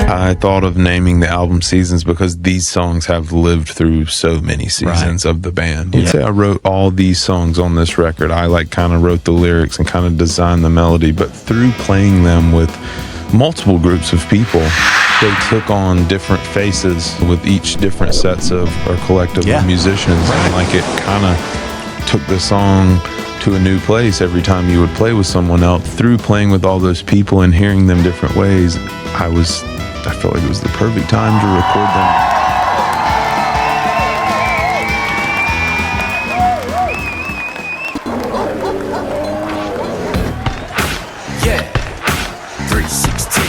I thought of naming the album Seasons because these songs have lived through so many seasons of the band. You'd say I wrote all these songs on this record. I kind of wrote the lyrics and kind of designed the melody, but through playing them with multiple groups of people, they took on different faces with each different sets of or collective of musicians, and it kind of took the song to a new place every time you would play with someone else. Through playing with all those people and hearing them different ways, I felt like it was the perfect time to record them. Yeah, 316.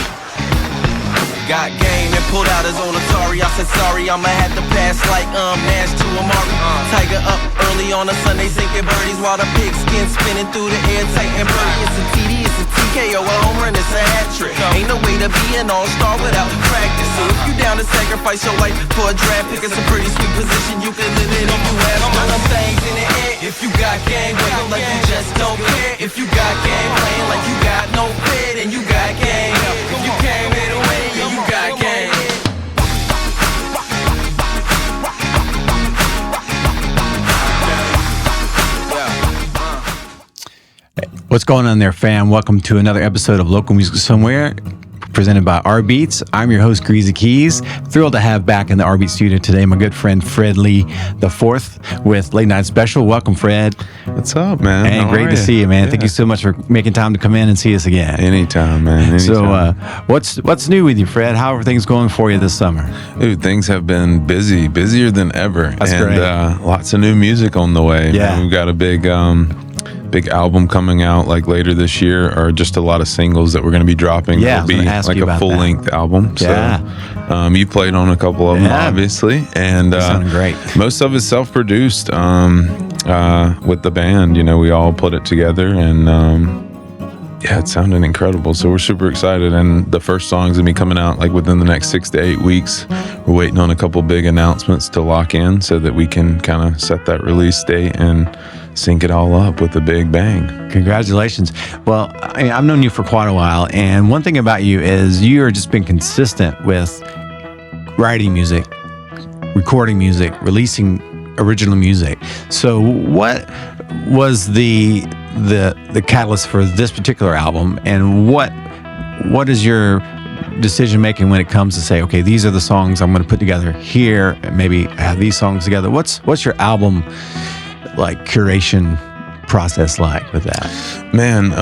Got game and pulled out his own Atari. I said sorry, I'ma have to pass like Nash to Amari. Tiger up early on a Sunday, sinking birdies while the pigskin spinning through the air, tight and birdie. It's a TD, it's a TKO, a home run, it's a hat trick. Ain't no way to be an all-star without practice. So if you down to sacrifice your life for a draft pick, it's a pretty sweet position you can live in if you have some things in the air. If you got game, wiggle like you just don't care. If you got game, playing like you got no fit, and you got game. If you came here to win, yeah, you got game. What's going on there, fam? Welcome to another episode of Local Music Somewhere, presented by rBeatz. I'm your host, Greazy Keyz. Thrilled to have back in the rBeatz studio today my good friend Fred Lee IV with Late Night Special. Welcome, Fred. What's up, man? And great to see you, man. Thank you so much for making time to come in and see us again. Anytime, man. Anytime. So, what's new with you, Fred? How are things going for you this summer? Dude, things have been busier than ever. That's great. Lots of new music on the way. Yeah. Man, we've got a big album coming out later this year, or just a lot of singles that we're going to be dropping. Yeah, it'll be like a full-length album. Yeah. So you played on a couple of them, obviously, and sounding great. Most of it's self-produced with the band. We all put it together, and it sounded incredible. So we're super excited, and the first song's gonna be coming out within the next 6 to 8 weeks. We're waiting on a couple big announcements to lock in so that we can kind of set that release date and sync it all up with a big bang. Congratulations. Well, I've known you for quite a while, and one thing about you is you're just been consistent with writing music, recording music, releasing original music. So what was the catalyst for this particular album, and what is your decision making when it comes to say, okay, these are the songs I'm going to put together here, and maybe have these songs together? What's your album curation process like with that? Man,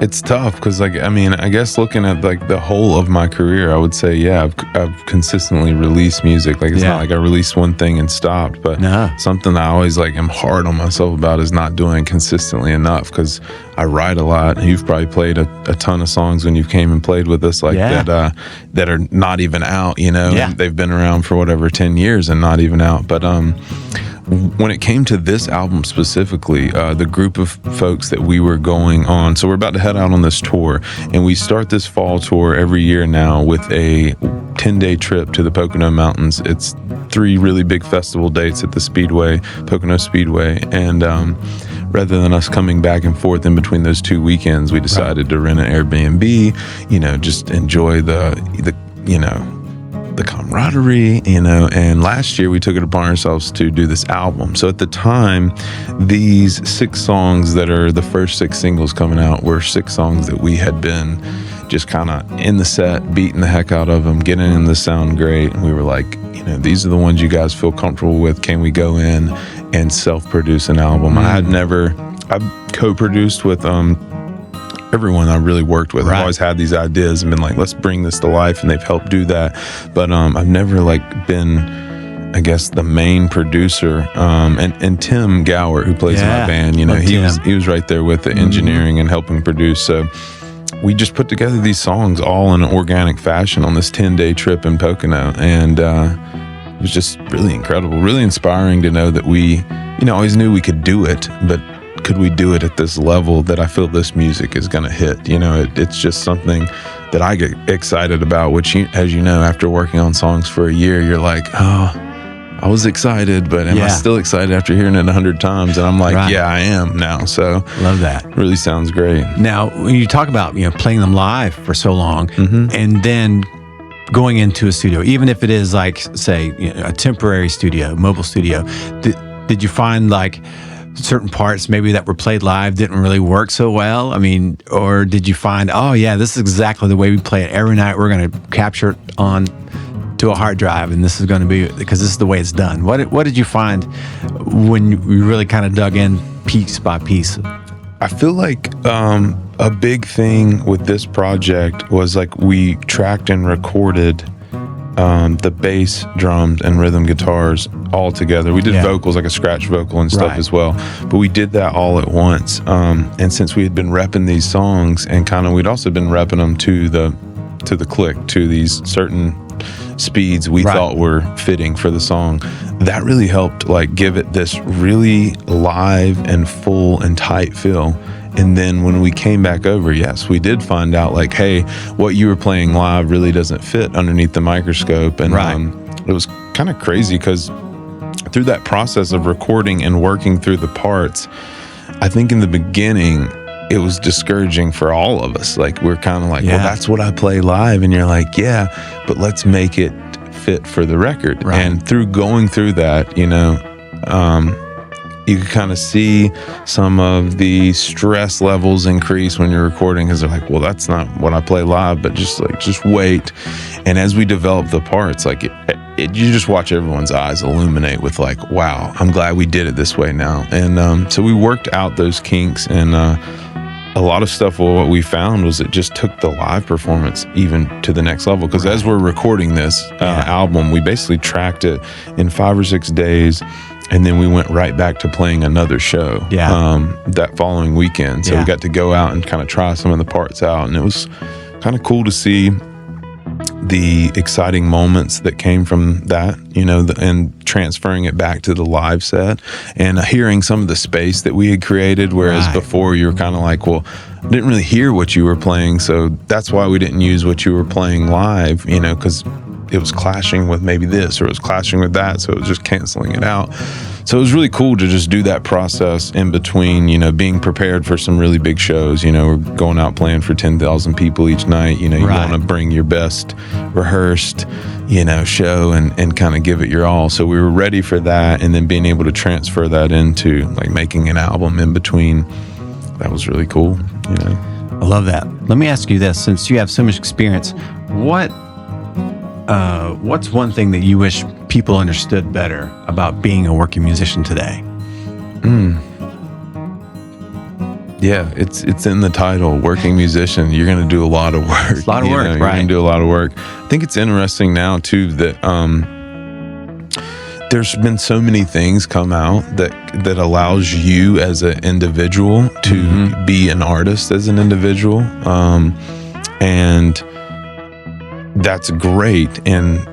it's tough because I guess looking at the whole of my career, I would say I've consistently released music. It's not like I released one thing and stopped, but something I always am hard on myself about is not doing consistently enough, because I write a lot. You've probably played a ton of songs when you came and played with us that are not even out, and they've been around for 10 years and not even out. But when it came to this album specifically, the group of folks that we were going on, so we're about to head out on this tour, and we start this fall tour every year now with a 10-day trip to the Pocono Mountains. It's 3 really big festival dates at the Speedway, Pocono Speedway, and rather than us coming back and forth in between those 2 weekends, we decided to rent an Airbnb, just enjoy the camaraderie, and last year we took it upon ourselves to do this album. So at the time, these 6 songs that are the first 6 singles coming out were 6 songs that we had been just kind of in the set, beating the heck out of them, getting them to sound great. And we were like, these are the ones you guys feel comfortable with. Can we go in and self-produce an album? I've co-produced with everyone I really worked with. I've always had these ideas and been like, let's bring this to life, and they've helped do that. But I've never been, I guess, the main producer. And Tim Gower, who plays in my band, he was right there with the engineering and helping produce. So we just put together these songs all in an organic fashion on this 10-day trip in Pocono, and it was just really incredible, really inspiring to know that we, always knew we could do it, but could we do it at this level that I feel this music is going to hit? It's just something that I get excited about, which, as you know, after working on songs for a year, you're like, oh, I was excited, but am I still excited after hearing it 100 times? And I'm like, yeah, I am now. So love that. Really sounds great. Now, when you talk about, playing them live for so long and then going into a studio, even if it is like, say, a temporary studio, mobile studio, did you find like certain parts maybe that were played live didn't really work so well? I mean, or did you find, oh yeah, this is exactly the way we play it every night. We're going to capture it on to a hard drive, and this is going to be, because this is the way it's done. What did you find when you really kind of dug in piece by piece? I feel like a big thing with this project was like we tracked and recorded the bass, drums, and rhythm guitars all together. We did vocals, like a scratch vocal and stuff as well, but we did that all at once. And since we had been repping these songs, and we'd also been repping them to the click, to these certain speeds we thought were fitting for the song, that really helped like give it this really live and full and tight feel. And then when we came back over, yes, we did find out like, hey, what you were playing live really doesn't fit underneath the microscope. And it was kind of crazy because through that process of recording and working through the parts, I think in the beginning it was discouraging for all of us. Like we're kind of like, well, that's what I play live. And you're like, yeah, but let's make it fit for the record. And through going through that, you can kind of see some of the stress levels increase when you're recording, because they're like, well, that's not what I play live, but just wait. And as we develop the parts, like you just watch everyone's eyes illuminate with like, wow, I'm glad we did it this way now. And so we worked out those kinks, and a lot of stuff, what we found was it just took the live performance even to the next level. Because as we're recording this album, we basically tracked it in 5 or 6 days, and then we went right back to playing another show that following weekend. So we got to go out and kind of try some of the parts out, and it was kind of cool to see the exciting moments that came from that, and transferring it back to the live set, and hearing some of the space that we had created, whereas before you were kind of like, well, I didn't really hear what you were playing, so that's why we didn't use what you were playing live, because it was clashing with maybe this, or it was clashing with that, so it was just canceling it out. So it was really cool to just do that process in between, being prepared for some really big shows. We're going out playing for 10,000 people each night. You want to bring your best rehearsed, show and kind of give it your all. So we were ready for that, and then being able to transfer that into like making an album in between. That was really cool. I love that. Let me ask you this: since you have so much experience, what's one thing that you wish people understood better about being a working musician today? Yeah, it's in the title, working musician. You're going to do a lot of work. It's a lot of work, You're going to do a lot of work. I think it's interesting now too that there's been so many things come out that allows you as an individual to be an artist as an individual, and that's great. And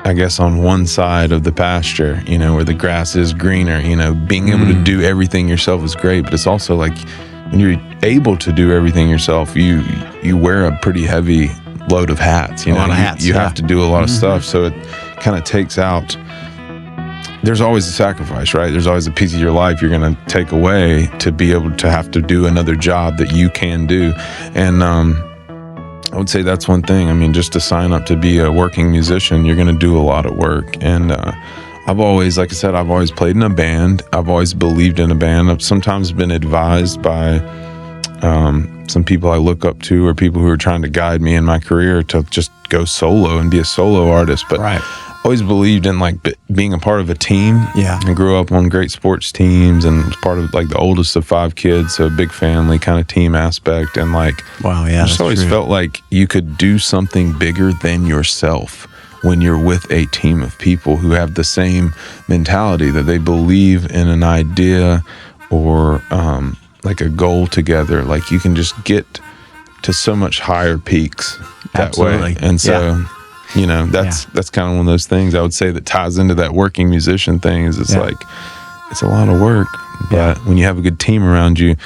I guess on one side of the pasture, where the grass is greener, being able to do everything yourself is great, but it's also like when you're able to do everything yourself, you wear a pretty heavy load of hats. A lot of hats, you have to do a lot of stuff, so it kind of takes out. There's always a sacrifice, right? There's always a piece of your life you're going to take away to be able to have to do another job that you can do, and I would say that's one thing. I mean, just to sign up to be a working musician, you're going to do a lot of work. And I've always, like I said, I've always played in a band. I've always believed in a band. I've sometimes been advised by some people I look up to, or people who are trying to guide me in my career to just go solo and be a solo artist. But I always believed in like being a part of a team. I grew up on great sports teams and was part of like the oldest of 5 kids, so a big family kind of team aspect. And like, I just always felt like you could do something bigger than yourself when you're with a team of people who have the same mentality, that they believe in an idea or like a goal together. Like you can just get to so much higher peaks that way. And so that's kind of one of those things I would say that ties into that working musician thing, is it's like, it's a lot of work, but when you have a good team around you,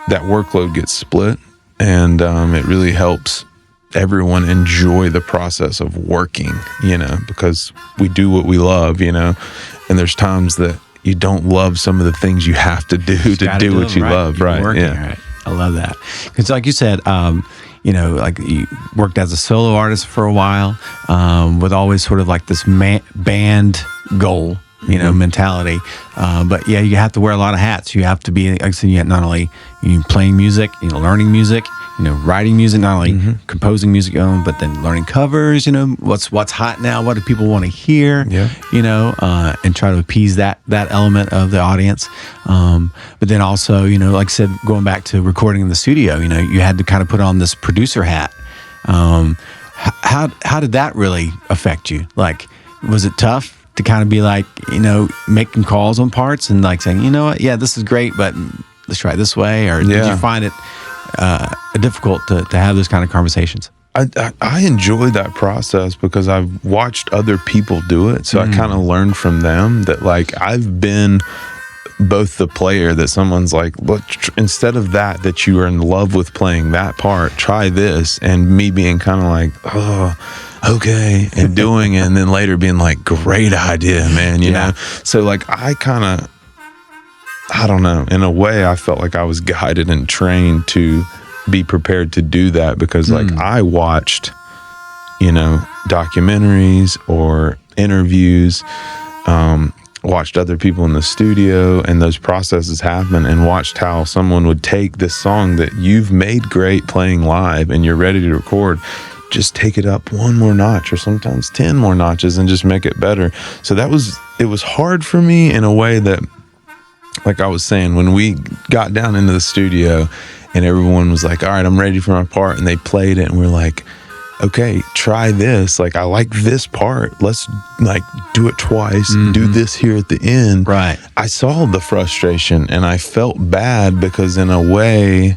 that workload gets split, and it really helps everyone enjoy the process of working, because we do what we love, and there's times that you don't love some of the things you have to do to do what you love, right? Working, right. I love that. Because like you said, like you worked as a solo artist for a while, with always sort of like this band goal, mentality. But yeah, you have to wear a lot of hats. You have to be, like I said, not only playing music, learning music, writing music, not only composing music, but then learning covers, what's hot now, what do people want to hear, and try to appease that element of the audience. But then also, like I said, going back to recording in the studio, you had to kind of put on this producer hat. How did that really affect you? Like, was it tough to kind of be like, making calls on parts and like saying, yeah, this is great, but let's try it this way? Or did you find it difficult to have those kind of conversations? I enjoy that process because I've watched other people do it. So I kind of learned from them that, like, I've been both the player that someone's like, look, instead of that you are in love with playing that part, try this. And me being kind of like, oh, okay, and doing it. And then later being like, great idea, man, you know? So like, I don't know, in a way I felt like I was guided and trained to be prepared to do that because like I watched, documentaries or interviews, watched other people in the studio and those processes happen and watched how someone would take this song that you've made great playing live and you're ready to record, just take it up one more notch or sometimes 10 more notches and just make it better. So it was hard for me in a way that, like I was saying, when we got down into the studio and everyone was like, all right, I'm ready for my part. And they played it and we're like, okay, try this. Like, I like this part. Let's like do it twice, do this here at the end. Right. I saw the frustration and I felt bad because in a way,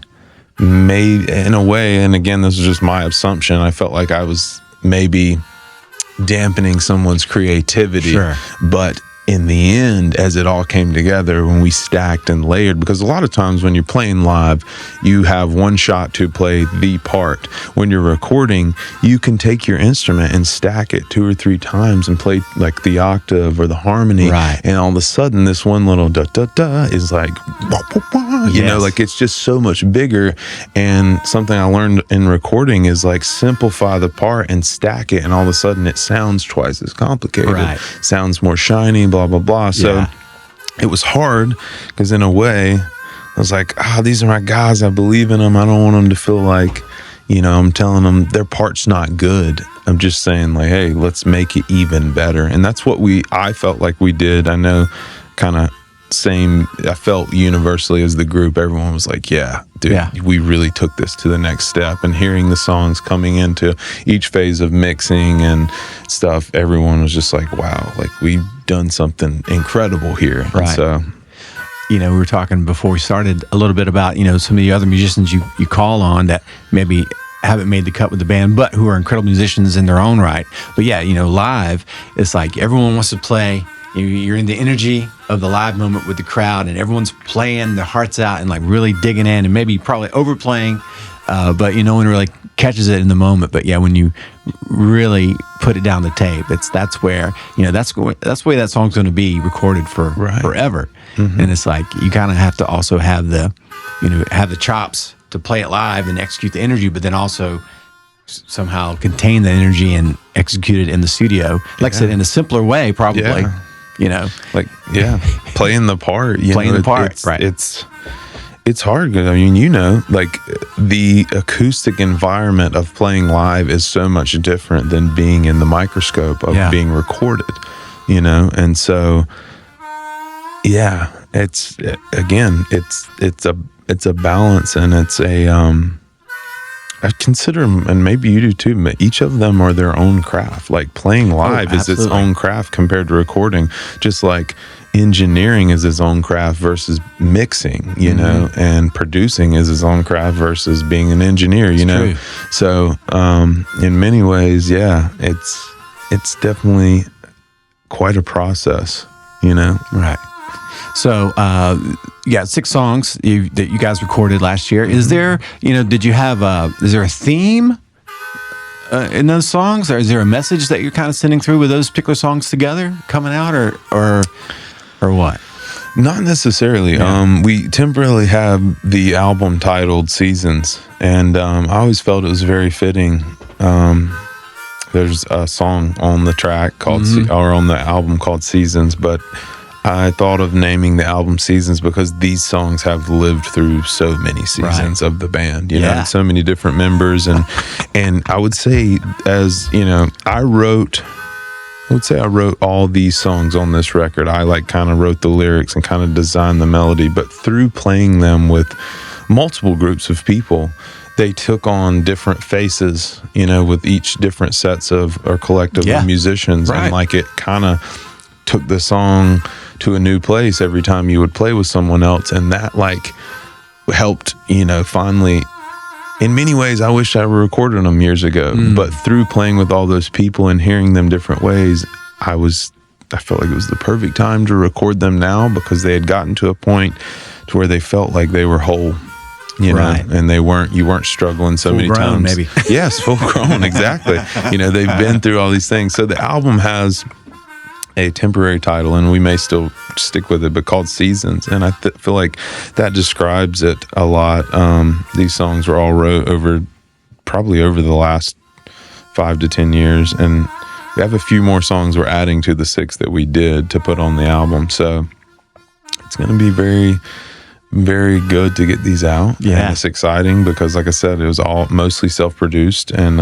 and again, this is just my assumption, I felt like I was maybe dampening someone's creativity. Sure. But in the end, as it all came together, when we stacked and layered, because a lot of times when you're playing live, you have one shot to play the part. When you're recording, you can take your instrument and stack it 2 or 3 times and play like the octave or the harmony. Right. And all of a sudden, this one little da-da-da is like, like it's just so much bigger. And something I learned in recording is like simplify the part and stack it. And all of a sudden, it sounds twice as complicated. Right. Sounds more shiny, blah, blah, blah. So it was hard because in a way, I was like, these are my guys. I believe in them. I don't want them to feel like, I'm telling them their part's not good. I'm just saying like, hey, let's make it even better. And that's what I felt like we did. I know kind of I felt universally as the group, everyone was like, yeah, dude, we really took this to the next step. And hearing the songs coming into each phase of mixing and stuff, everyone was just like, wow, like we've done something incredible here. Right. And so, we were talking before we started a little bit about, some of the other musicians you call on that maybe haven't made the cut with the band, but who are incredible musicians in their own right. But yeah, live, it's like everyone wants to play. You're in the energy of the live moment with the crowd and everyone's playing their hearts out and like really digging in and maybe probably overplaying, but no one really catches it in the moment. But yeah, when you really put it down the tape, that's where, that's the way that song's going to be recorded for forever. And it's like, you kind of have to also have the chops to play it live and execute the energy, but then also somehow contain the energy and execute it in the studio. Like I said, in a simpler way, probably. Playing the part. Playing the part, right. It's hard. I mean, like the acoustic environment of playing live is so much different than being in the microscope of being recorded, and so, it's a balance and it's I consider them, and maybe you do too, but each of them are their own craft. Like playing live is its own craft compared to recording. Just like engineering is its own craft versus mixing, and producing is its own craft versus being an engineer, True. So in many ways, it's definitely quite a process, Right. So, you got 6 songs that you guys recorded last year. Is there, did you have is there a theme in those songs, or is there a message that you're kind of sending through with those particular songs together coming out, or what? Not necessarily. Yeah. We temporarily have the album titled Seasons, and I always felt it was very fitting. There's a song on the track called, or on the album called Seasons, but I thought of naming the album Seasons because these songs have lived through so many seasons of the band, you know, and so many different members. And I would say, as you know, I wrote all these songs on this record. I kind of wrote the lyrics and kind of designed the melody, but through playing them with multiple groups of people, they took on different faces, you know, with each different sets of or collective of musicians. And it kind of took the song to a new place every time you would play with someone else, and that helped, you know, finally. In many ways, I wish I were recording them years ago, but through playing with all those people and hearing them different ways, I felt like it was the perfect time to record them now, because they had gotten to a point to where they felt like they were whole, you know, and you weren't struggling so many times. Maybe. Yes, full grown, exactly. You know, they've been through all these things. So the album has a temporary title, and we may still stick with it, but called Seasons, and I feel like that describes it a lot. These songs were all wrote probably over the last 5 to 10 years, and we have a few more songs we're adding to the 6 that we did to put on the album, so it's going to be very, very good to get these out. And it's exciting because, like I said, it was all mostly self-produced, and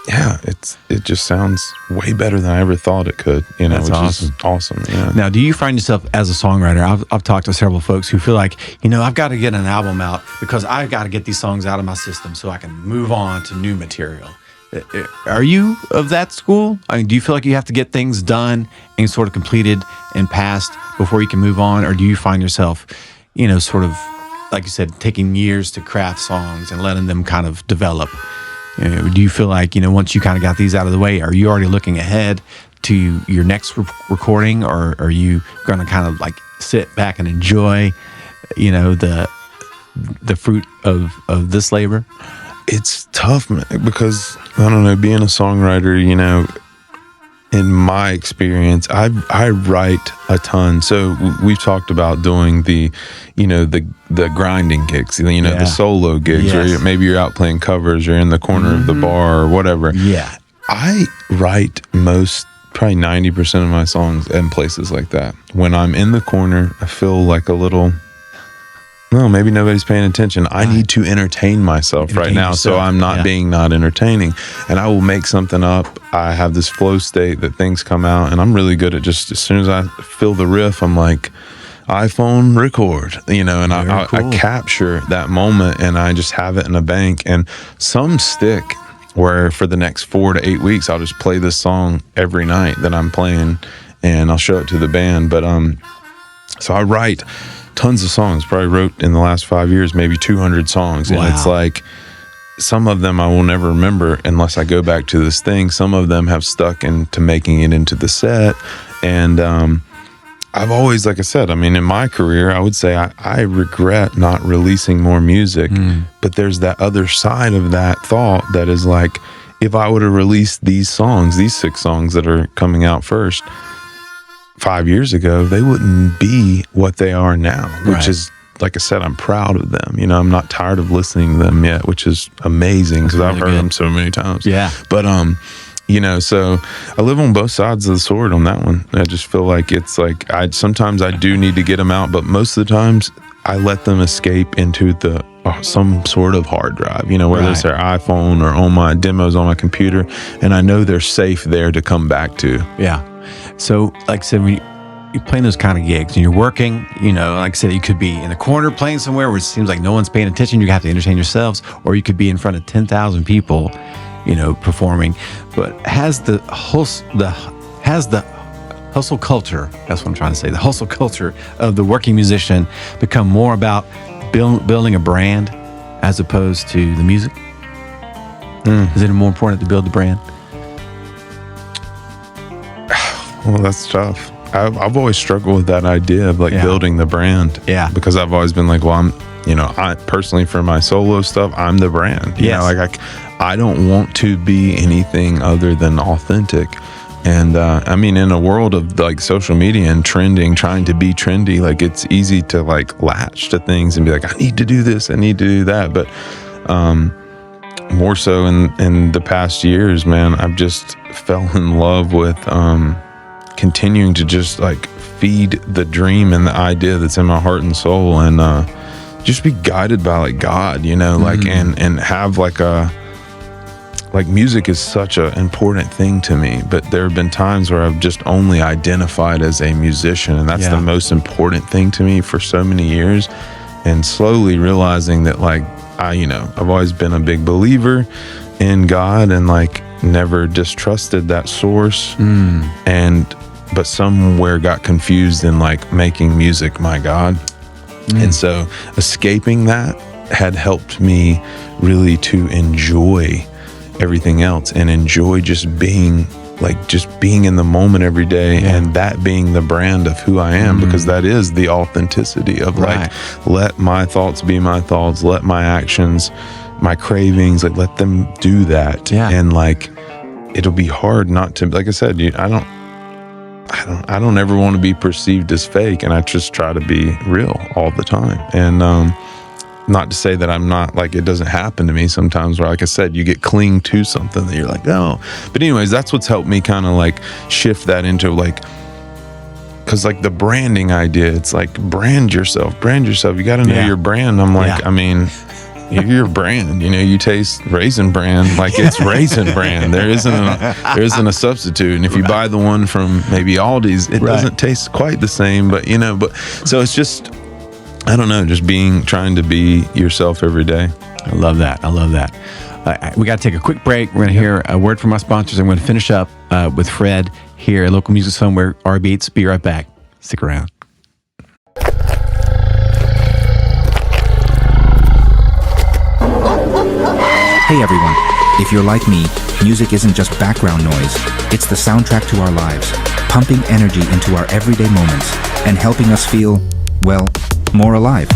it just sounds way better than I ever thought it could, you know. That's which is awesome. Yeah. Now, do you find yourself as a songwriter? I've talked to several folks who feel like, you know, I've got to get an album out because I've got to get these songs out of my system so I can move on to new material. Are you of that school? I mean, do you feel like you have to get things done and sort of completed and passed before you can move on? Or do you find yourself, you know, sort of, like you said, taking years to craft songs and letting them kind of develop? You know, do you feel like, you know, once you kind of got these out of the way, are you already looking ahead to your next recording, or are you going to kind of sit back and enjoy, you know, the fruit of this labor? It's tough, man, because I don't know, being a songwriter, you know, in my experience, I write a ton. So we've talked about doing the, you know, the grinding gigs, you know, the solo gigs, or maybe you're out playing covers or in the corner of the bar or whatever. Yeah. I write probably 90% of my songs in places like that. When I'm in the corner, I feel like a little, well, maybe nobody's paying attention. I need to entertain myself right now, so I'm not being not entertaining. And I will make something up. I have this flow state that things come out, and I'm really good at just as soon as I feel the riff, I'm like, iPhone record, you know, and I capture that moment, and I just have it in a bank. And some stick where for the next 4 to 8 weeks, I'll just play this song every night that I'm playing, and I'll show it to the band. But so I write tons of songs. Probably wrote in the last 5 years maybe 200 songs. And it's like, some of them I will never remember unless I go back to this thing. Some of them have stuck into making it into the set. And I've always, like I said, I mean, in my career, I would say I regret not releasing more music. But there's that other side of that thought that is like, if I would have released these songs, these 6 songs that are coming out first, 5 years ago, they wouldn't be what they are now, which is, like I said, I'm proud of them. You know, I'm not tired of listening to them yet, which is amazing because I've heard them so many times. Yeah. But, you know, so I live on both sides of the sword on that one. I just feel like it's like, sometimes I do need to get them out, but most of the times I let them escape into some sort of hard drive, you know, whether it's their iPhone or on my demos on my computer, and I know they're safe there to come back to. Yeah. So, like I said, when you're playing those kind of gigs and you're working, you know, like I said, you could be in a corner playing somewhere where it seems like no one's paying attention. You have to entertain yourselves, or you could be in front of 10,000 people, you know, performing. But has the hustle culture, that's what I'm trying to say, the hustle culture of the working musician become more about building a brand as opposed to the music? Is it more important to build the brand? Well, that's tough. I've always struggled with that idea of building the brand. Yeah. Because I've always been like, well, I personally for my solo stuff, I'm the brand. You know, like I don't want to be anything other than authentic. And I mean, in a world of like social media and trending, trying to be trendy, like it's easy to like latch to things and be like, I need to do this, I need to do that. But more so in the past years, man, I've just fell in love with continuing to just like feed the dream and the idea that's in my heart and soul, and just be guided by like God, you know, like and have like music is such an important thing to me, but there have been times where I've just only identified as a musician, and that's the most important thing to me for so many years. And slowly realizing that like I've always been a big believer in God and like never distrusted that source, but somewhere got confused in like making music my God. And so escaping that had helped me really to enjoy everything else and enjoy just being in the moment every day, and that being the brand of who I am, because that is the authenticity of like, let my thoughts be my thoughts, let my actions, my cravings, like let them do that. And like it'll be hard not to, like I said, I don't ever want to be perceived as fake, and I just try to be real all the time. And not to say that I'm not, like, it doesn't happen to me sometimes where, like I said, you get cling to something that you're like, oh. But anyways, that's what's helped me kind of like shift that into like, because like the branding idea, it's like brand yourself. You got to know your brand. I'm like, I mean, you're your brand, you taste Raisin Bran, like it's Raisin Bran. There isn't a substitute. And if you buy the one from maybe Aldi's, it doesn't taste quite the same, but so it's just, I don't know, just trying to be yourself every day. I love that. We got to take a quick break. We're going to hear a word from our sponsors. I'm going to finish up with Fred here at local music somewhere, rBeatz. Be right back. Stick around. Hey everyone, if you're like me, music isn't just background noise, it's the soundtrack to our lives, pumping energy into our everyday moments and helping us feel, well, more alive.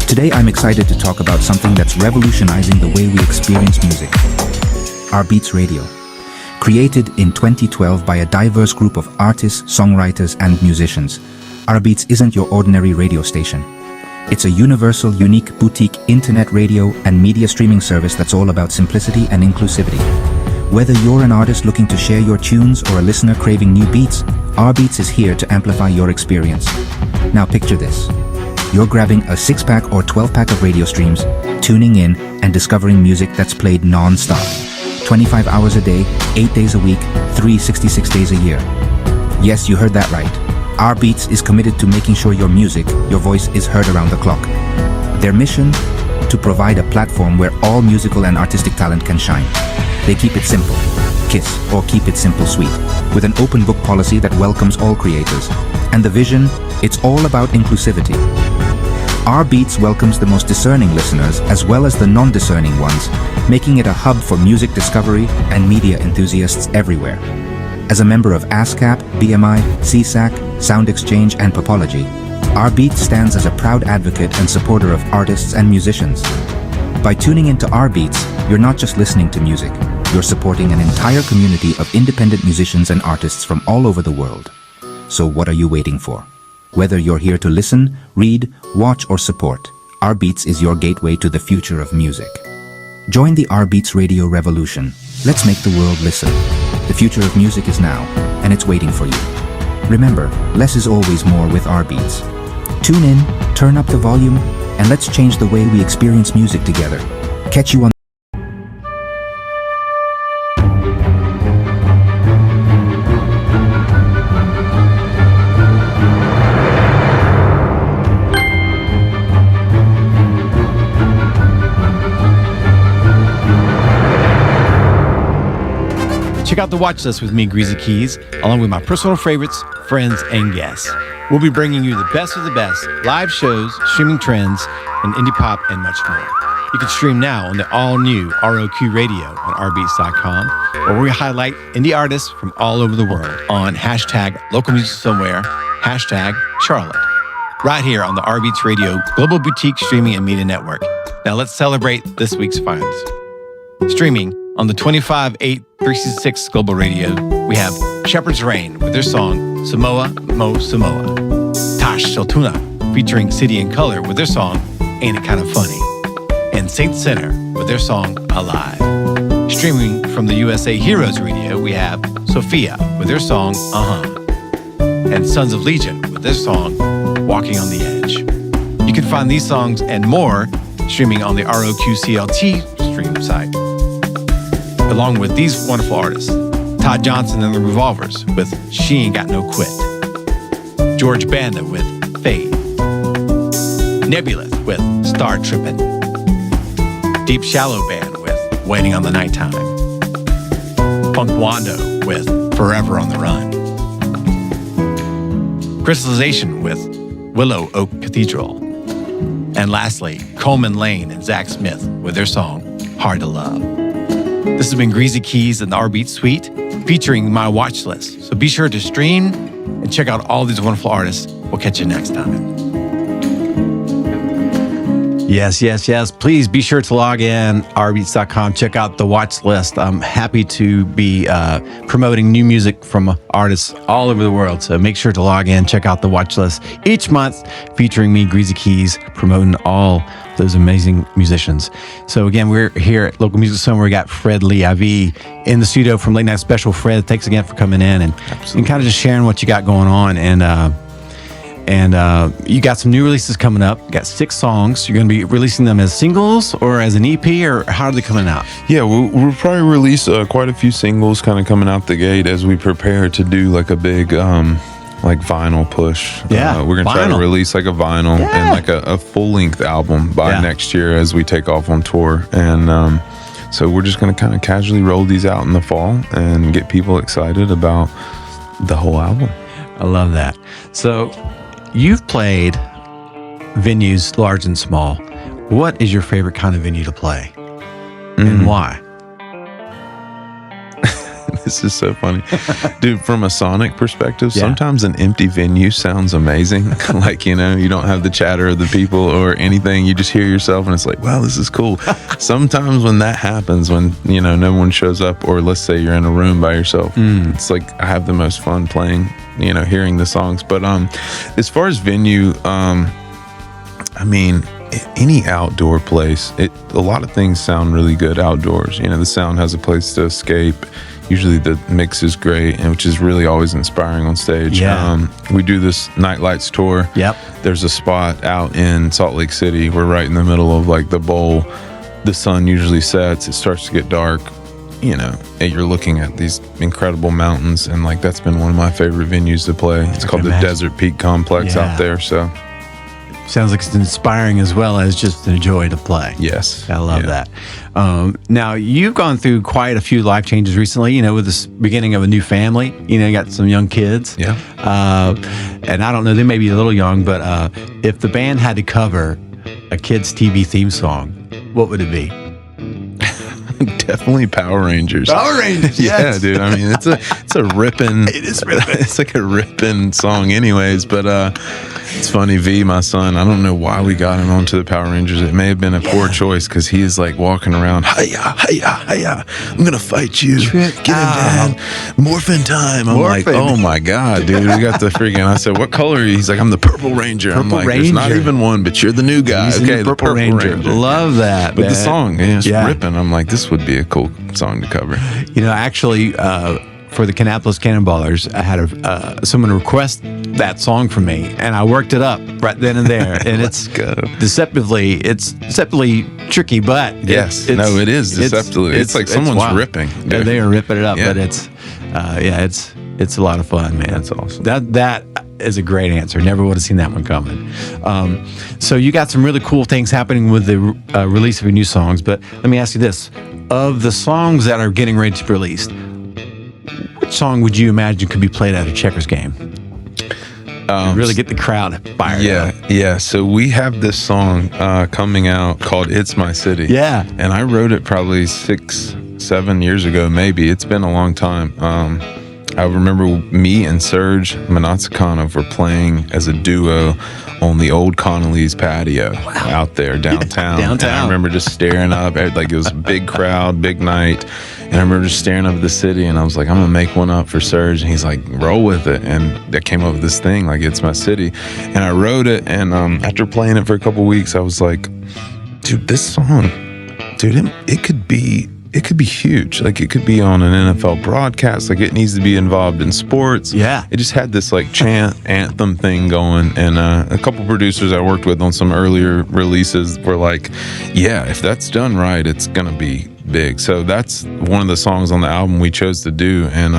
Today I'm excited to talk about something that's revolutionizing the way we experience music. rBeatz Radio. Created in 2012 by a diverse group of artists, songwriters, and musicians, rBeatz isn't your ordinary radio station. It's a universal, unique, boutique internet radio and media streaming service that's all about simplicity and inclusivity. Whether you're an artist looking to share your tunes or a listener craving new beats, rBeatz is here to amplify your experience. Now picture this. You're grabbing a 6-pack or 12-pack of radio streams, tuning in and discovering music that's played non-stop. 25 hours a day, 8 days a week, 366 days a year. Yes, you heard that right. rBeatz is committed to making sure your music, your voice is heard around the clock. Their mission? To provide a platform where all musical and artistic talent can shine. They keep it simple. KISS, or keep it simple sweet, with an open book policy that welcomes all creators. And the vision? It's all about inclusivity. rBeatz welcomes the most discerning listeners as well as the non-discerning ones, making it a hub for music discovery and media enthusiasts everywhere. As a member of ASCAP, BMI, CSAC, Sound Exchange, and Popology, rBeatz stands as a proud advocate and supporter of artists and musicians. By tuning into rBeatz, you're not just listening to music, you're supporting an entire community of independent musicians and artists from all over the world. So what are you waiting for? Whether you're here to listen, read, watch, or support, rBeatz is your gateway to the future of music. Join the rBeatz radio revolution. Let's make the world listen. The future of music is now, and it's waiting for you. Remember, less is always more with rBeatz. Tune in, turn up the volume, and let's change the way we experience music together. Catch you on Check out the watch list with me, Greazy Keyz, along with my personal favorites, friends, and guests. We'll be bringing you the best of the best, live shows, streaming trends, and indie pop, and much more. You can stream now on the all-new ROQ Radio on rbeatz.com, where we highlight indie artists from all over the world on hashtag local music somewhere, hashtag Charlotte, right here on the rBeatz Radio Global Boutique Streaming and Media Network. Now let's celebrate this week's finds. Streaming on the 25/8 366 Global Radio, we have Shepherd's Rain with their song Samoa Mo Samoa. Tash Sheltuna featuring City in Color with their song Ain't It Kinda Funny. And Saint Sinner with their song Alive. Streaming from the USA Heroes Radio, we have Sophia with their song And Sons of Legion with their song Walking on the Edge. You can find these songs and more streaming on the ROQCLT stream site, along with these wonderful artists: Todd Johnson and the Revolvers with She Ain't Got No Quit, George Banda with Fade, Nebulous with Star Trippin', Deep Shallow Band with Waiting on the Nighttime, Funk Wando with Forever on the Run, Crystallization with Willow Oak Cathedral, and lastly, Coleman Lane and Zach Smith with their song Hard to Love. This has been Greazy Keyz and the rBeatz Suite, featuring my watch list. So be sure to stream and check out all these wonderful artists. We'll catch you next time. Yes. Please be sure to log in, rbeatz.com. Check out the watch list. I'm happy to be promoting new music from artists all over the world. So make sure to log in, check out the watch list each month, featuring me, Greazy Keyz, promoting all those amazing musicians. So again, we're here at Local Music Summer. We got Fred Lee IV in the studio from Late Night Special. Fred, thanks again for coming in and kind of just sharing what you got going on. And you got some new releases coming up. You got 6 songs. You're going to be releasing them as singles or as an EP, or how are they coming out? Yeah, we'll probably release quite a few singles kind of coming out the gate as we prepare to do like a big like vinyl push. Yeah, we're going to try to release like a vinyl and like a full-length album by next year as we take off on tour. And so we're just going to kind of casually roll these out in the fall and get people excited about the whole album. I love that. So you've played venues large and small. What is your favorite kind of venue to play, and why? This is so funny. Dude, from a sonic perspective, sometimes an empty venue sounds amazing. Like, you know, you don't have the chatter of the people or anything. You just hear yourself and it's like, wow, this is cool. Sometimes when that happens, when, you know, no one shows up, or let's say you're in a room by yourself, it's like I have the most fun playing, you know, hearing the songs. But as far as venue, I mean, any outdoor place, a lot of things sound really good outdoors. You know, the sound has a place to escape. Usually the mix is great, and which is really always inspiring on stage. We do this Night Lights tour. There's a spot out in Salt Lake City. We're right in the middle of like the bowl. The sun usually sets. It starts to get dark, you know, and you're looking at these incredible mountains, and like that's been one of my favorite venues to play. It's called the Desert Peak Complex out there. So sounds like it's inspiring as well as just a joy to play. Yes. I love that. Now, you've gone through quite a few life changes recently, you know, with this beginning of a new family. You know, you got some young kids. Yeah. And I don't know, they may be a little young, but if the band had to cover a kid's TV theme song, what would it be? Definitely Power Rangers. Power Rangers, yeah, dude. I mean, it's a ripping. It is ripping. It's like a ripping song, anyways. But it's funny. V, my son, I don't know why we got him onto the Power Rangers. It may have been a poor choice because he is like walking around. Hiya, hiya, hiya! I'm gonna fight you. Get him, Dad. Morphin time. I'm like, oh my god, dude. We got the freaking. I said, what color are you? He's like, I'm the Purple Ranger. I'm like, there's not even one, but you're the new guy. He's okay, the Purple Ranger. Love that. But man. the song, it's ripping. I'm like, this would be a cool song to cover. You know, actually, for the Kannapolis Cannonballers, I had someone request that song from me, and I worked it up right then and there. And it's deceptively tricky, but it is deceptively. It's like someone's ripping. Yeah, they are ripping it up, but it's a lot of fun, man. That's awesome. That is a great answer. Never would have seen that one coming. So you got some really cool things happening with the release of your new songs. But let me ask you this: of the songs that are getting ready to be released, which song would you imagine could be played at a Checkers game? Really get the crowd fired up. Yeah. So we have this song coming out called "It's My City." Yeah. And I wrote it probably 6-7 years ago, maybe. It's been a long time. I remember me and Serge Manatsakanov were playing as a duo on the old Connolly's patio out there downtown. And I remember just staring up at, like, it was a big crowd, big night. And I remember just staring up at the city, and I was like, I'm going to make one up for Serge. And he's like, roll with it. And I came up with this thing, like, It's My City. And I wrote it, and after playing it for a couple of weeks, I was like, dude, this song, dude, it could be huge. Like, it could be on an NFL broadcast. Like, it needs to be involved in sports. Yeah. It just had this, like, chant anthem thing going. And a couple producers I worked with on some earlier releases were like, yeah, if that's done right, it's going to be big. So that's one of the songs on the album we chose to do. And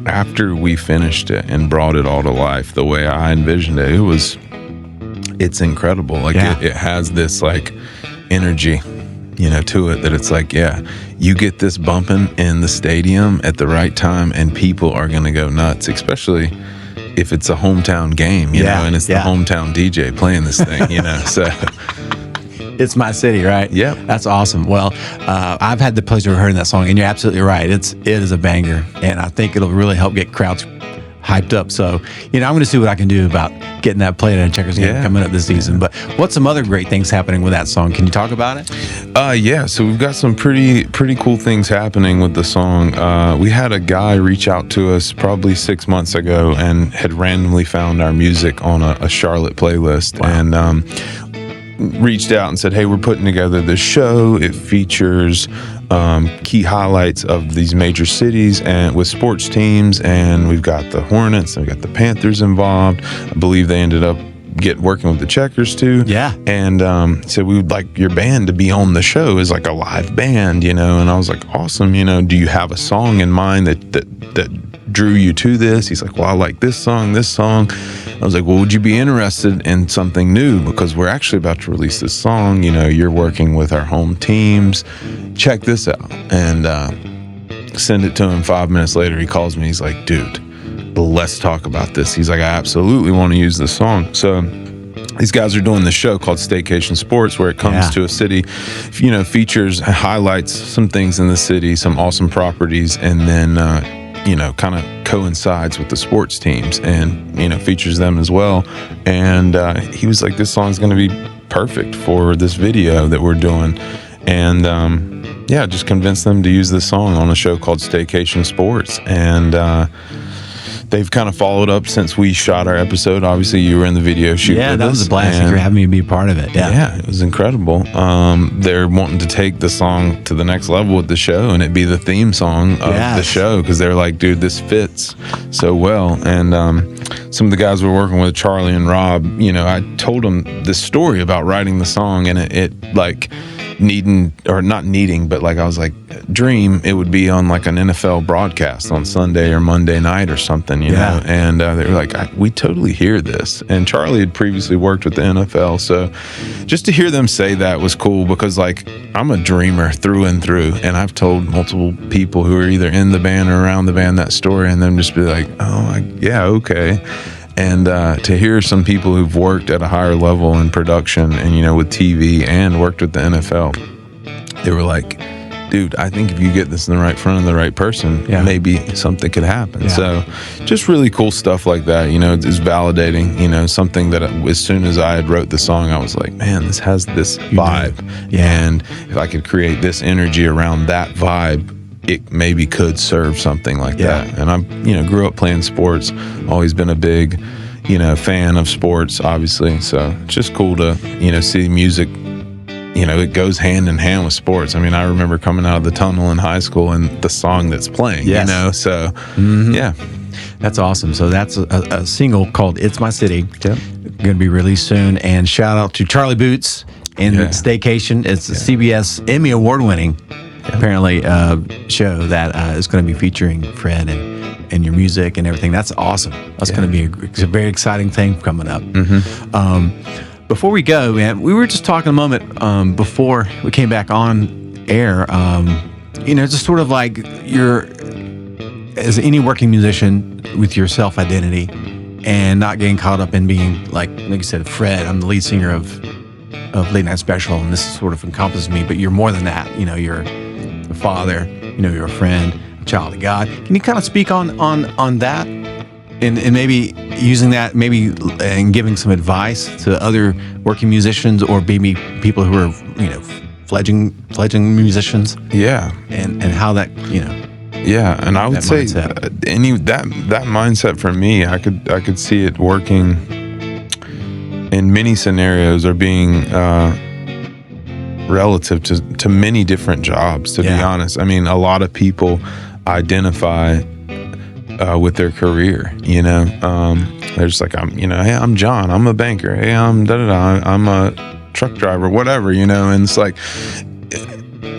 after we finished it and brought it all to life the way I envisioned it, it's incredible. Like, it has this, like, energy, you know, to it, that it's like, yeah, you get this bumping in the stadium at the right time and people are going to go nuts, especially if it's a hometown game, you know, and it's the hometown DJ playing this thing, you know, so. It's My City, right? Yeah. That's awesome. Well, I've had the pleasure of hearing that song, and you're absolutely right. It is a banger, and I think it'll really help get crowds hyped up. So, you know, I'm going to see what I can do about getting that played at a Checkers game coming up this season. But what's some other great things happening with that song? Can you talk about it? Yeah, so we've got some pretty cool things happening with the song. We had a guy reach out to us probably 6 months ago and had randomly found our music on a Charlotte playlist. Wow. And reached out and said, hey, we're putting together this show. It features key highlights of these major cities and with sports teams, and we've got the Hornets and we've got the Panthers involved. I believe they ended up working with the Checkers too. Yeah. And so we would like your band to be on the show as like a live band, you know. And I was like, awesome, you know, do you have a song in mind that drew you to this? He's like, well, I like this song. I was like, well, would you be interested in something new? Because we're actually about to release this song. You know, you're working with our home teams. Check this out. And send it to him. 5 minutes later, he calls me. He's like, dude, let's talk about this. He's like, I absolutely want to use this song. So these guys are doing this show called Staycation Sports, where it comes to a city, you know, features, highlights some things in the city, some awesome properties, and then you know, kind of coincides with the sports teams and, you know, features them as well. And he was like, this song's going to be perfect for this video that we're doing. And just convinced them to use this song on a show called Staycation Sports. And they've kind of followed up since we shot our episode. Obviously, you were in the video shoot. Yeah, that was a blast. Thanks for having me be a part of it. Yeah, it was incredible. They're wanting to take the song to the next level with the show, and it be the theme song of the show, because they're like, dude, this fits so well. And some of the guys we're working with, Charlie and Rob, you know, I told them this story about writing the song, and it like not needing, but like I was like, dream it would be on like an NFL broadcast on Sunday or Monday night or something, you know. And they were like, we totally hear this. And Charlie had previously worked with the NFL, so just to hear them say that was cool, because like I'm a dreamer through and through, and I've told multiple people who are either in the band or around the band that story, and them just be like, okay. And to hear some people who've worked at a higher level in production and, you know, with TV and worked with the NFL, they were like, dude, I think if you get this in the right front of the right person, maybe something could happen. Yeah. So just really cool stuff like that, you know, it's validating, you know, something that as soon as I had wrote the song, I was like, man, this has this vibe. And if I could create this energy around that vibe, it maybe could serve something like that. And I, you know, grew up playing sports, always been a big, you know, fan of sports, obviously. So it's just cool to, you know, see music, you know, it goes hand in hand with sports. I mean, I remember coming out of the tunnel in high school and the song that's playing, you know, so yeah. That's awesome. So that's a single called It's My City. Going to be released soon. And shout out to Charlie Boots and Staycation. It's a CBS Emmy award winning apparently show that is going to be featuring Fred and your music and everything. That's awesome. That's going to be a very exciting thing coming up. Before we go, man, we were just talking a moment before we came back on air. You know, just sort of like you're, as any working musician, with your self-identity and not getting caught up in being like you said, Fred, I'm the lead singer of Late Night Special, and this sort of encompasses me, but you're more than that. You know, you're a father, you know, you're a friend, a child of God. Can you kind of speak on that, and maybe using that, maybe and giving some advice to other working musicians or maybe people who are fledgling musicians? Yeah, and how that Yeah, and I would say that mindset for me, I could see it working in many scenarios, or being relative to many different jobs. To be honest, I mean, a lot of people identify with their career. They're just like, hey, I'm John, I'm a banker. Hey, I'm I'm a truck driver, whatever. And it's like,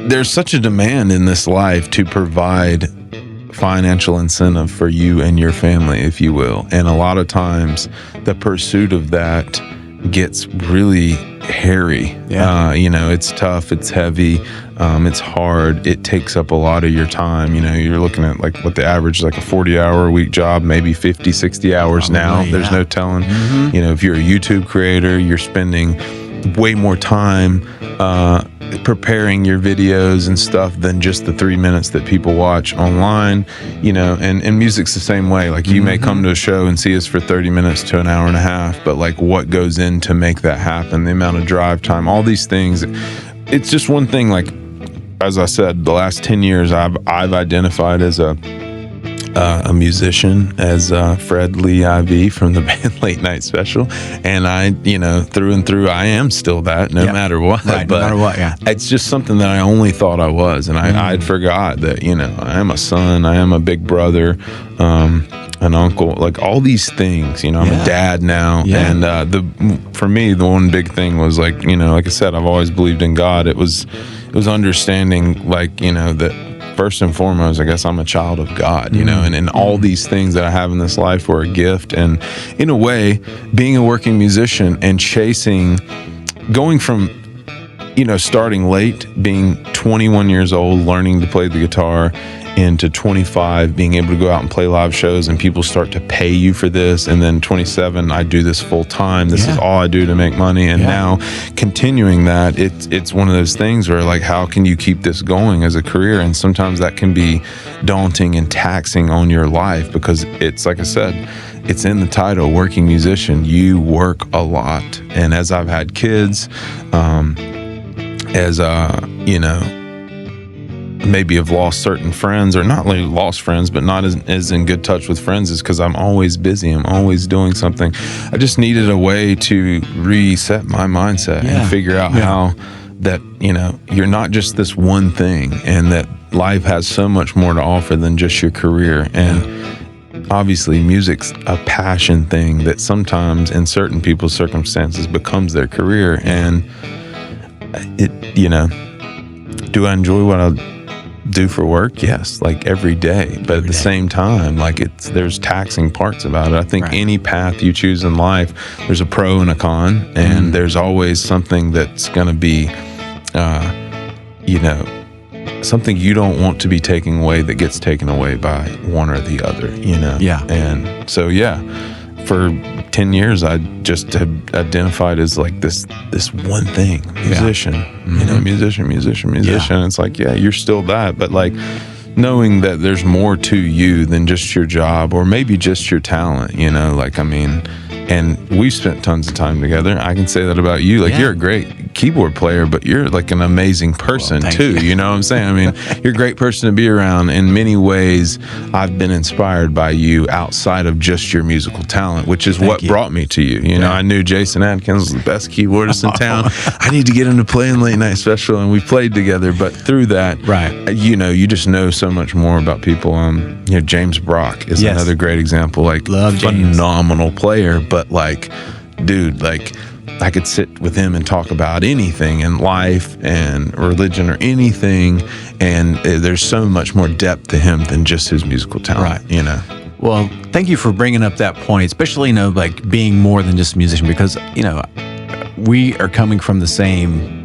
there's such a demand in this life to provide financial incentive for you and your family, if you will. And a lot of times the pursuit of that gets really hairy. It's tough, it's heavy, it's hard, it takes up a lot of your time. You're looking at like what the average is, like a 40-hour-a-week job, maybe 50, 60 hours. Probably, now. There's no telling. If you're a YouTube creator, you're spending way more time preparing your videos and stuff than just the 3 minutes that people watch online. And music's the same way. Like, you may come to a show and see us for 30 minutes to an hour and a half, but like, what goes in to make that happen, the amount of drive time, all these things. It's just one thing. Like, as I said, the last 10 years I've identified as a musician, as Fred Lee IV from the band Late Night Special, and I, through and through, I am still that, no matter what. Right, but no matter what, it's just something that I only thought I was, and I'd forgot that I am a son, I am a big brother, an uncle, like all these things. I'm a dad now, and for me, the one big thing was like, like I said, I've always believed in God. It was understanding, like, that first and foremost, I guess I'm a child of God, and all these things that I have in this life were a gift. And in a way, being a working musician and going from, starting late, being 21 years old, learning to play the guitar, into 25, being able to go out and play live shows and people start to pay you for this. And then 27, I do this full time. This is all I do to make money. And now continuing that, it's one of those things where, like, how can you keep this going as a career? And sometimes that can be daunting and taxing on your life, because it's, like I said, it's in the title, working musician. You work a lot. And as I've had kids, maybe have lost certain friends, or not really lost friends, but not as in good touch with friends, is because I'm always busy. I'm always doing something. I just needed a way to reset my mindset and figure out how that, you're not just this one thing, and that life has so much more to offer than just your career. And obviously music's a passion thing that sometimes in certain people's circumstances becomes their career. And do I enjoy what I do for work? Yes, like every day. But at the same time, like, there's taxing parts about it. I think any path you choose in life, there's a pro and a con, and there's always something that's going to be, something you don't want to be taken away that gets taken away by one or the other, And so, for 10 years, I just have identified as like this one thing, musician, musician. It's like, you're still that, but like knowing that there's more to you than just your job or maybe just your talent, and we've spent tons of time together. I can say that about you. Like, you're a great keyboard player, but you're like an amazing person too. You know what I'm saying? You're a great person to be around. In many ways, I've been inspired by you outside of just your musical talent, which is what brought me to you. I knew Jason Adkins was the best keyboardist in town. I need to get him to play in Late Night Special, and we played together. But through that, you just know so much more about people. James Brock is another great example. Like, phenomenal player, but like, dude, like, I could sit with him and talk about anything in life and religion or anything, and there's so much more depth to him than just his musical talent. Well, thank you for bringing up that point, especially like being more than just a musician, because we are coming from the same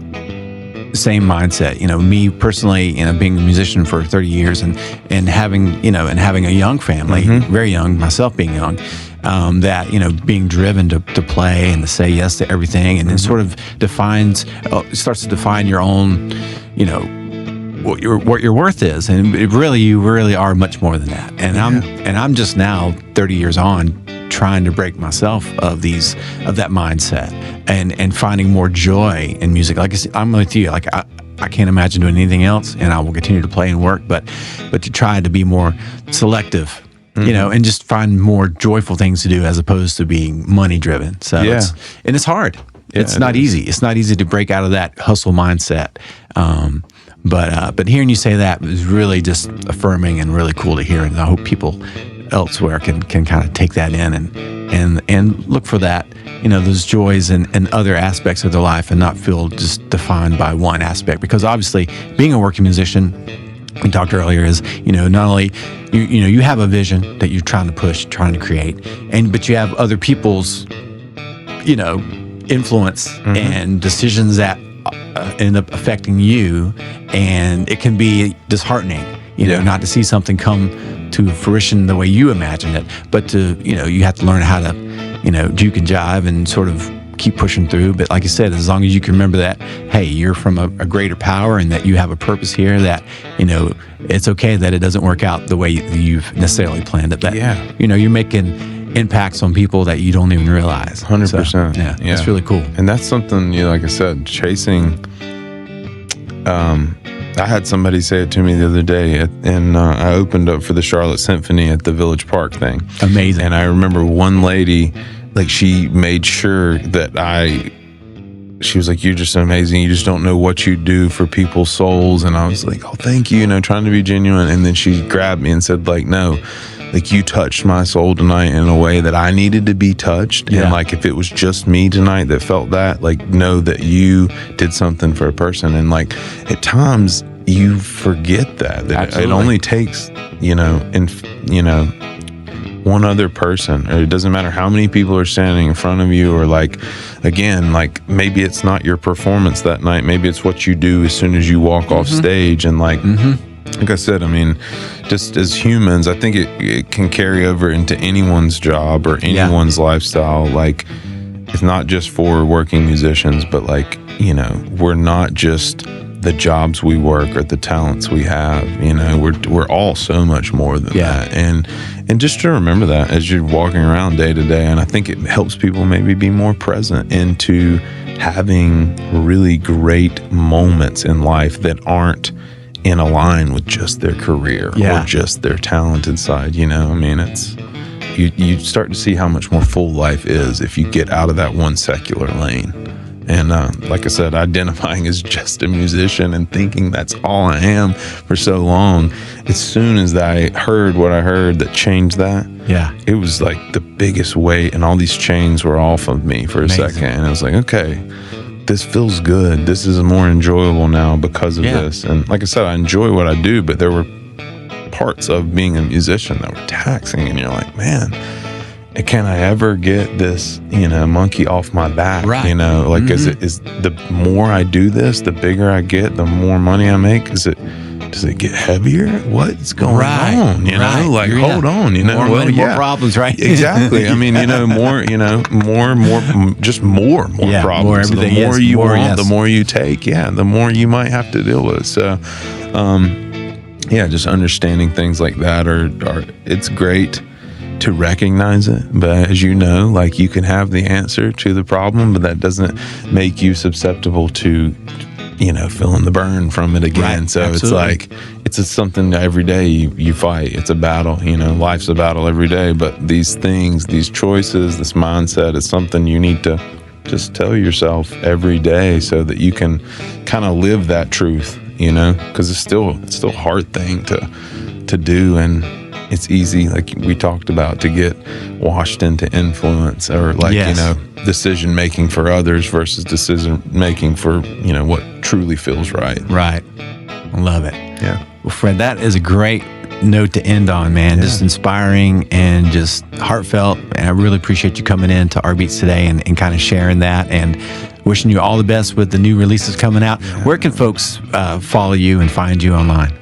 mindset. Me personally, being a musician for 30 years and having a young family, very young, myself being young, that, being driven to play and to say yes to everything, and it sort of starts to define your own, what your worth is, and you really are much more than that. And I'm just now 30 years on, trying to break myself of that mindset and finding more joy in music. Like I said, I'm with you. Like I can't imagine doing anything else, and I will continue to play and work, but to try to be more selective. And just find more joyful things to do as opposed to being money driven. So it's hard. It's not easy. It's not easy to break out of that hustle mindset. But hearing you say that was really just affirming and really cool to hear. And I hope people elsewhere can kind of take that in and look for that, those joys and other aspects of their life, and not feel just defined by one aspect. Because obviously being a working musician, we talked earlier, is not only you have a vision that you're trying to push, trying to create, but you have other people's influence and decisions that end up affecting you, and it can be disheartening not to see something come to fruition the way you imagined it, but to you have to learn how to juke and jive and sort of keep pushing through. But like I said, as long as you can remember that, hey, you're from a greater power, and that you have a purpose here, that it's okay that it doesn't work out the way you've necessarily planned it, that you're making impacts on people that you don't even realize. 100%. So, that's really cool. And that's something, like I said, chasing. I had somebody say it to me the other day, and I opened up for the Charlotte Symphony at the Village Park thing. Amazing. And I remember one lady, like, she made sure that she was like, "You're just amazing. You just don't know what you do for people's souls." And I was like, "Oh, thank you," trying to be genuine. And then she grabbed me and said, like, "No, like, you touched my soul tonight in a way that I needed to be touched." And like, if it was just me tonight that felt that, like, know that you did something for a person. And like, at times you forget that it only takes, one other person, or it doesn't matter how many people are standing in front of you, or like, again, like, maybe it's not your performance that night, maybe it's what you do as soon as you walk off stage. And like I said, I mean, just as humans, I think it can carry over into anyone's job or anyone's lifestyle. Like, it's not just for working musicians, but like, we're not just the jobs we work or the talents we have. We're all so much more than that. And just to remember that as you're walking around day to day. And I think it helps people maybe be more present into having really great moments in life that aren't in a line with just their career or just their talented side. I mean, it's you start to see how much more full life is if you get out of that one secular lane. And like I said, identifying as just a musician and thinking that's all I am for so long, as soon as I heard what I heard that changed that, it was like the biggest weight, and all these chains were off of me for a second. And I was like, okay, this feels good. This is more enjoyable now because of this. And like I said, I enjoy what I do, but there were parts of being a musician that were taxing, and you're like, man, can I ever get this, monkey off my back? Right. Is the more I do this, the bigger I get, the more money I make? Does it get hevier? What's going on? Like, hold on, more money, more problems, right? Exactly. I mean, more problems. More everything. The more you want, the more you take. The more you might have to deal with. So, just understanding things like that it's great to recognize it, but as like, you can have the answer to the problem, but that doesn't make you susceptible to feeling the burn from it again. Right, so absolutely. It's like, it's something every day you fight. It's a battle. Life's a battle every day, but these things, these choices, this mindset is something you need to just tell yourself every day, so that you can kind of live that truth, because it's still a hard thing to do. And it's easy, like we talked about, to get washed into influence, or like, decision making for others versus decision making for, what truly feels right. Right. I love it. Yeah. Well, Fred, that is a great note to end on, man. Just inspiring and just heartfelt. And I really appreciate you coming in to rBeatz today and kind of sharing that, and wishing you all the best with the new releases coming out. Where can folks follow you and find you online?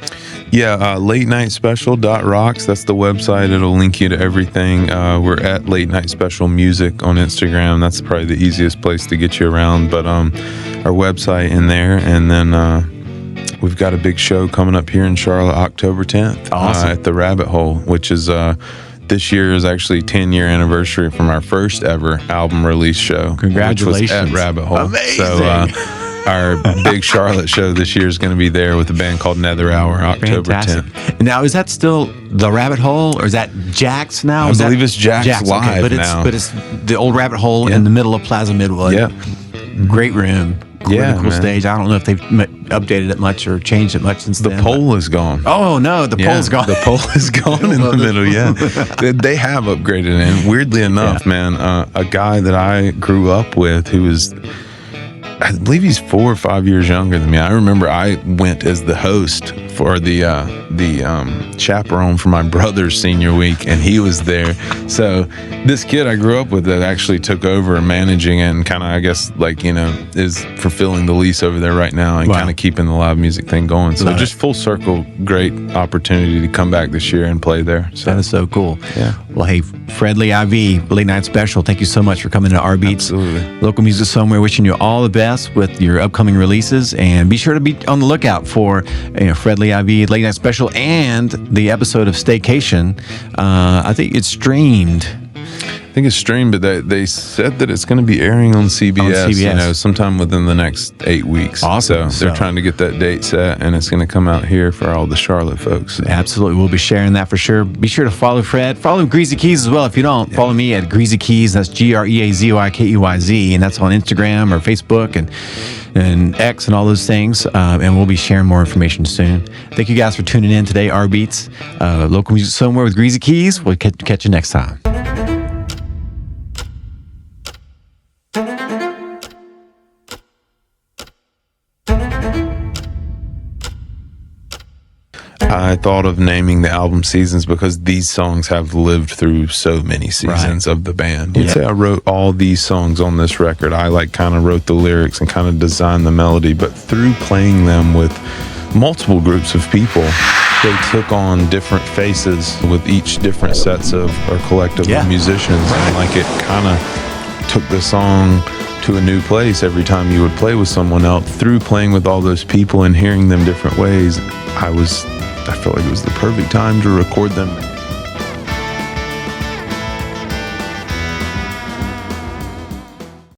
LateNightSpecial.rocks. That's the website. It'll link you to everything. We're at Late Night Special Music on Instagram. That's probably the easiest place to get you around. But our website in there, and then we've got a big show coming up here in Charlotte, October 10th, Awesome. at the Rabbit Hole, which is this year is actually 10-year anniversary from our first ever album release show. Congratulations. Which was at Rabbit Hole. Amazing. So our big Charlotte show this year is going to be there with a band called Nether Hour, October 10th. Now, is that still the Rabbit Hole, or is that Jack's now? I believe it's Jack's live but now. But it's the old Rabbit Hole in the middle of Plaza Midwood. Yeah. Great room. Yeah, Cool man. stage. I don't know if they've updated it much or changed it much since The then. pole is gone. Oh, no, the pole's gone. The pole is gone in the middle, yeah. They have upgraded it. And weirdly enough, man, a guy that I grew up with who was, I believe he's 4 or 5 years younger than me. I remember I went as the host for the chaperone for my brother's senior week, and he was there. So this kid I grew up with that actually took over managing it and kind of, I guess, like, you know, is fulfilling the lease over there right now and Wow. kind of keeping the live music thing going. So Love just full circle, great opportunity to come back this year and play there. So That is so cool. Yeah. Well, hey, Fred Lee IV, Late Night Special, thank you so much for coming to rBeatz. Absolutely. Local Music Somewhere, wishing you all the best with your upcoming releases. And be sure to be on the lookout for Fred Lee IV, Late Night Special, and the episode of Staycation. I think it's streamed. I think it's streamed, but they said that it's going to be airing on CBS, CBS. you know, sometime within the next 8 weeks. Awesome. So they're So- trying to get that date set, and it's going to come out here for all the Charlotte folks. So. Absolutely. We'll be sharing that for sure. Be sure to follow Fred. Follow Greazy Keyz as well. If you don't, follow me at Greazy Keyz. That's GreazyKeyz. And that's on Instagram or Facebook and X and all those things. And we'll be sharing more information soon. Thank you guys for tuning in today, rBeatz. Local Music Somewhere with Greazy Keyz. We'll catch you next time. I thought of naming the album Seasons because these songs have lived through so many seasons of the band. You'd say I wrote all these songs on this record. I like kind of wrote the lyrics and kind of designed the melody, but through playing them with multiple groups of people, they took on different faces with each different sets of or collective of musicians. And like it kind of took the song to a new place every time you would play with someone else. Through playing with all those people and hearing them different ways, I felt like it was the perfect time to record them.